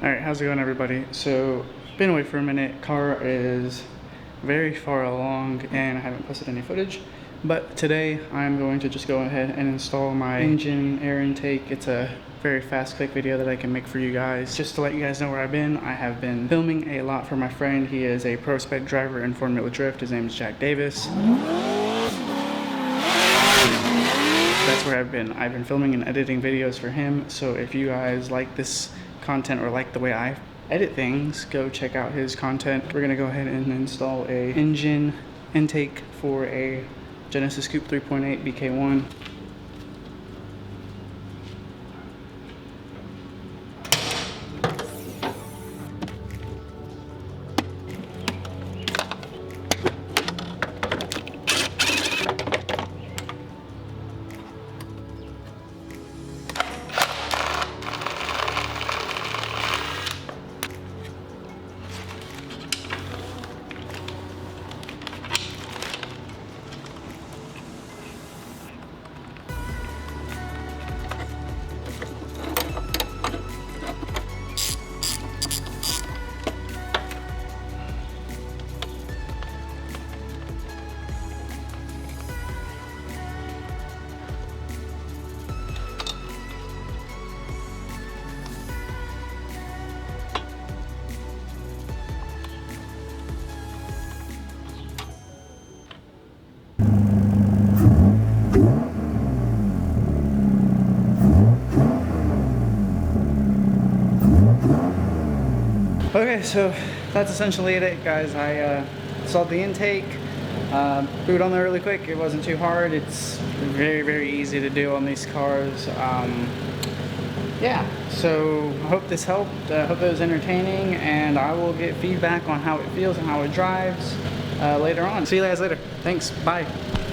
Alright, how's it going, everybody? So, been away for a minute. Car is very far along and I haven't posted any footage. But today I'm going to just go ahead and install my engine air intake. It's a very fast, quick video that I can make for you guys. Just to let you guys know where I've been, I have been filming a lot for my friend. He is a Rspec driver in Formula Drift. His name is Jack Davis. That's where I've been. I've been filming and editing videos for him. So if you guys like this content or like the way I edit things, go check out his content. We're gonna go ahead and install a engine intake for a Genesis Coupe 3.8 BK1. Okay, so that's essentially it, guys. I installed the intake, booted on there really quick. It wasn't too hard. It's very, very easy to do on these cars. Yeah, so I hope this helped. I hope it was entertaining, and I will get feedback on how it feels and how it drives later on. See you guys later. Thanks. Bye.